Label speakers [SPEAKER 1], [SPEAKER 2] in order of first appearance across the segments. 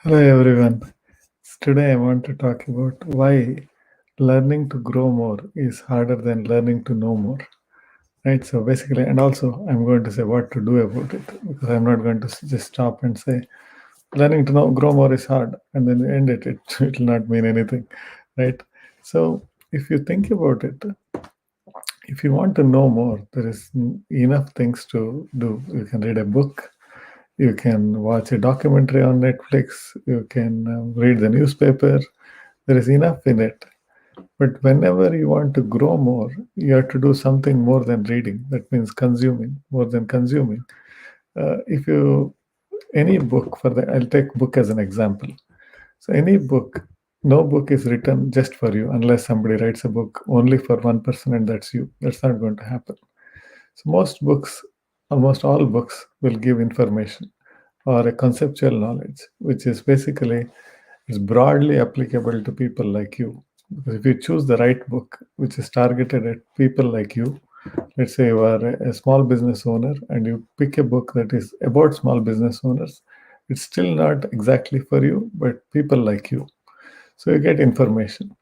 [SPEAKER 1] Hello everyone. Today I want to talk about why learning to grow more is harder than learning to know more. Right? So basically, and also I'm going to say what to do about it because I'm not going to just stop and say learning to know grow more is hard and then end it. It will not mean anything. Right? So if you think about it, if you want to know more, there is enough things to do. You can read a book, you can watch a documentary on Netflix, you can read the newspaper. There is enough in it. But whenever you want to grow more, you have to do something more than reading. That means consuming, more than consuming. If you, any book, I'll take book as an example. So any book, no book is written just for you unless somebody writes a book only for one person and that's you. That's not going to happen. So most books, almost all books will give information or a conceptual knowledge, which is basically is broadly applicable to people like you. Because if you choose the right book, which is targeted at people like you, let's say you are a small business owner and you pick a book that is about small business owners, it's still not exactly for you, but people like you. So you get information.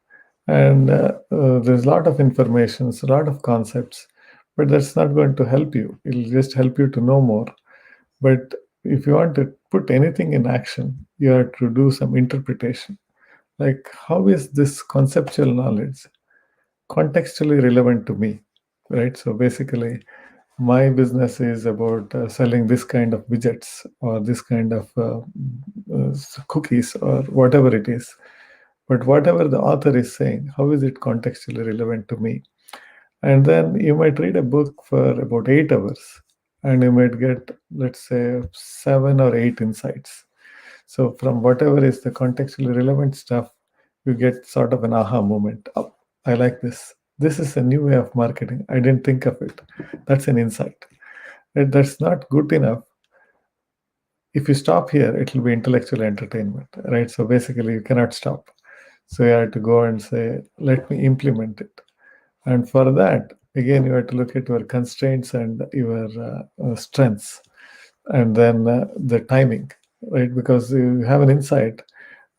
[SPEAKER 1] And there's a lot of information, a lot of concepts, but that's not going to help you. It'll just help you to know more. But if you want to put anything in action, you have to do some interpretation. Like, how is this conceptual knowledge contextually relevant to me? Right? So basically, my business is about selling this kind of widgets or this kind of cookies or whatever it is. But whatever the author is saying, how is it contextually relevant to me? And then you might read a book for about 8 hours and you might get, let's say, 7 or 8 insights. So, from whatever is the contextually relevant stuff, you get sort of an aha moment. Oh, I like this. This is a new way of marketing. I didn't think of it. That's an insight. And that's not good enough. If you stop here, it will be intellectual entertainment, right? So, basically, you cannot stop. So, you have to go and say, let me implement it. And for that, again, you have to look at your constraints and your strengths, and then the timing, right? Because you have an insight,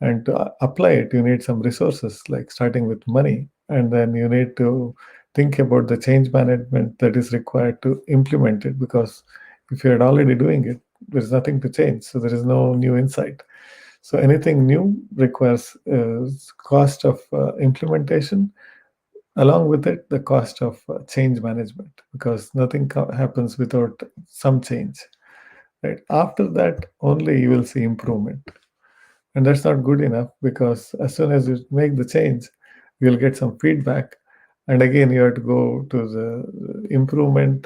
[SPEAKER 1] and to apply it, you need some resources, like starting with money, and then you need to think about the change management that is required to implement it. Because if you're already doing it, there's nothing to change, so there is no new insight. So anything new requires cost of implementation, along with it the cost of change management, because nothing happens without some change, right? After that only you will see improvement, and that's not good enough, because as soon as you make the change, you'll get some feedback, and again you have to go to the improvement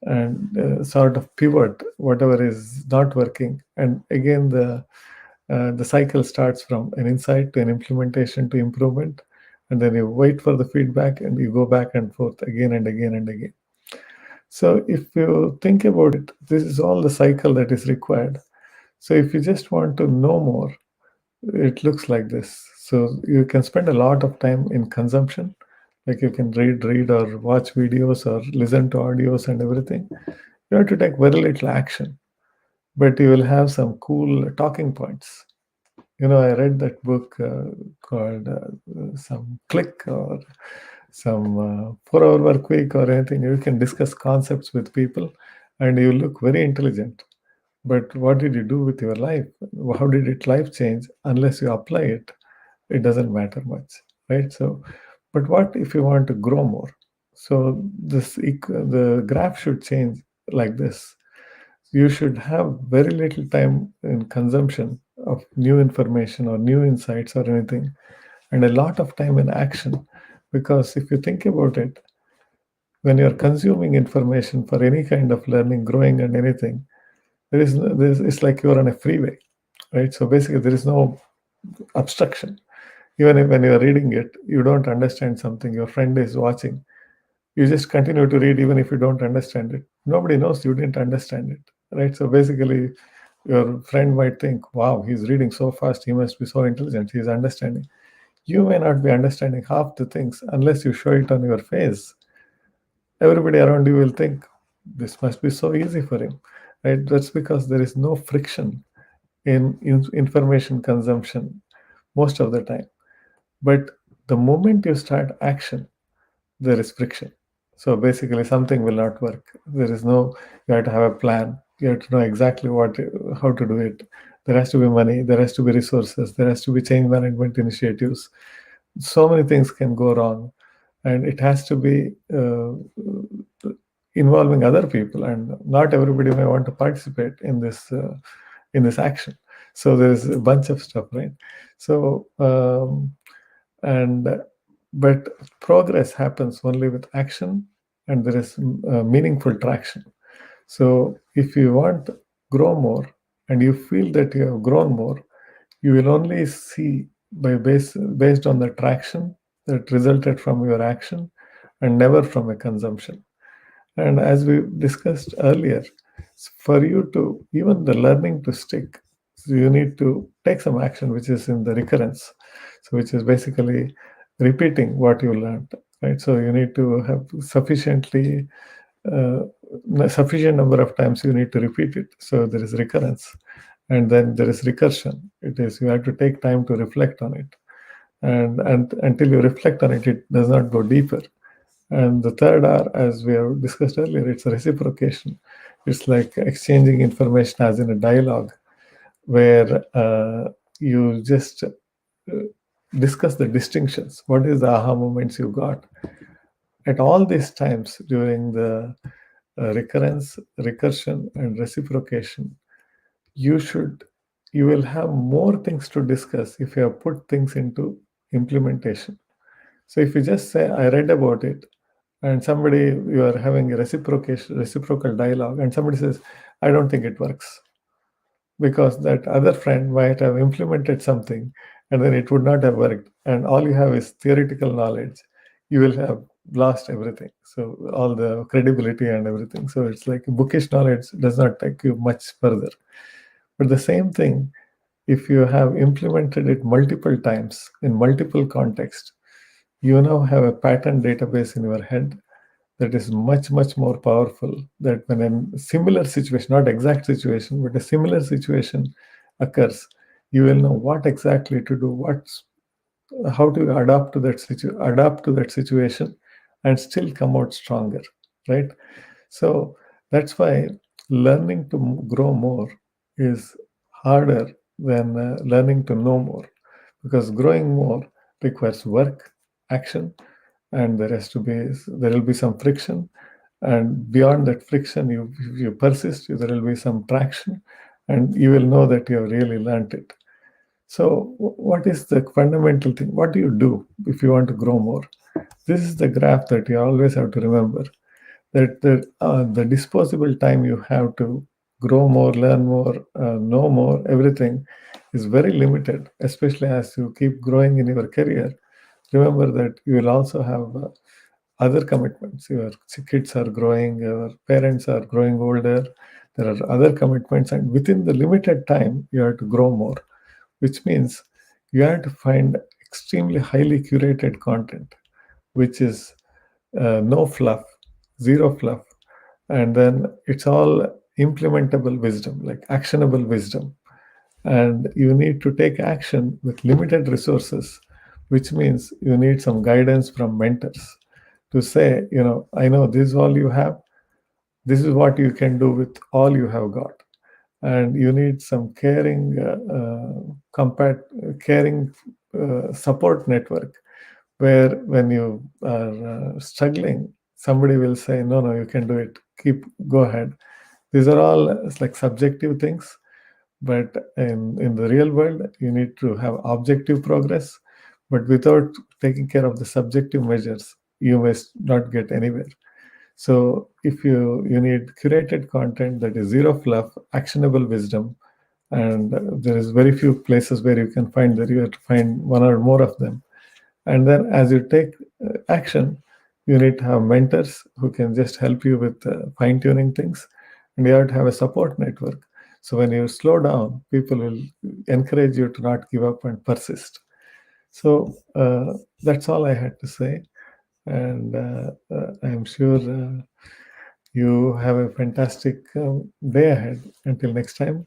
[SPEAKER 1] and sort of pivot whatever is not working, and again the cycle starts from an insight to an implementation to improvement, and then you wait for the feedback and you go back and forth again and again and again. So if you think about it, this is all the cycle that is required. So if you just want to know more, it looks like this. So you can spend a lot of time in consumption, like you can read or watch videos or listen to audios and everything. You have to take very little action, but you will have some cool talking points. I read that book called some Click or some 4 Hour Work Week or anything. You can discuss concepts with people and you look very intelligent. But what did you do with your life? How did it life change? Unless you apply it, it doesn't matter much, right? So, but what if you want to grow more? So the graph should change like this. You should have very little time in consumption of new information or new insights or anything, and a lot of time in action. Because if you think about it, when you're consuming information for any kind of learning, growing, and anything, it's like you're on a freeway, right? So basically, there is no obstruction. Even if when you're reading it, you don't understand something, your friend is watching, you just continue to read even if you don't understand it. Nobody knows you didn't understand it, right? So basically, your friend might think, wow, he's reading so fast, he must be so intelligent, he's understanding. You may not be understanding half the things unless you show it on your face. Everybody around you will think, this must be so easy for him, right? That's because there is no friction. in information consumption most of the time. But the moment you start action, there is friction. So basically, something will not work. There is no, you have to have a plan. You have to know exactly how to do it. There has to be money, there has to be resources, there has to be change management initiatives. So many things can go wrong, and it has to be involving other people, and not everybody may want to participate in this action. So there is a bunch of stuff, right? So and but progress happens only with action, and there is meaningful traction. So if you want to grow more and you feel that you have grown more, you will only see based on the traction that resulted from your action, and never from a consumption. And as we discussed earlier, for you to even the learning to stick, so you need to take some action, which is in the recurrence. So which is basically repeating what you learned, right? So you need to have uh, sufficient number of times you need to repeat it. So there is recurrence, and then there is recursion. It is you have to take time to reflect on it, and until you reflect on it, it does not go deeper. And the third R, as we have discussed earlier, it's reciprocation. It's like exchanging information as in a dialogue where you just discuss the distinctions. What is the aha moments you got? At all these times during the recursion, and reciprocation, you should you will have more things to discuss if you have put things into implementation. So if you just say, I read about it, and somebody you are having a reciprocal dialogue, and somebody says, I don't think it works, because that other friend might have implemented something and then it would not have worked, and all you have is theoretical knowledge, you will have lost everything. So all the credibility and everything. So it's like bookish knowledge does not take you much further. But the same thing, if you have implemented it multiple times in multiple contexts, you now have a pattern database in your head that is much, much more powerful. That when a similar situation, not exact situation, but a similar situation occurs, you will know what exactly to do, how to adapt to that situation, and still come out stronger, right? So that's why learning to grow more is harder than learning to know more, because growing more requires work, action, and there will be some friction, and beyond that friction, if you persist, there will be some traction, and you will know that you have really learned it. So what is the fundamental thing? What do you do if you want to grow more? This is the graph that you always have to remember, that the disposable time you have to grow more, learn more, know more, everything is very limited, especially as you keep growing in your career. Remember that you will also have other commitments. Your kids are growing, your parents are growing older, there are other commitments, and within the limited time, you have to grow more, which means you have to find extremely highly curated content, which is no fluff, zero fluff, and then it's all implementable wisdom, like actionable wisdom. And you need to take action with limited resources, which means you need some guidance from mentors to say, I know this is all you have, this is what you can do with all you have got. And you need some caring support network, where when you are struggling, somebody will say, no, you can do it, go ahead. These are all like subjective things, but in the real world, you need to have objective progress. But without taking care of the subjective measures, you may not get anywhere. So if you need curated content that is zero fluff, actionable wisdom, and there is very few places where you can find that. You have to find one or more of them. And then as you take action, you need to have mentors who can just help you with fine tuning things, and you have to have a support network. So when you slow down, people will encourage you to not give up and persist. So that's all I had to say. And I'm sure you have a fantastic day ahead. Until next time,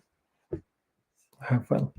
[SPEAKER 1] Have fun.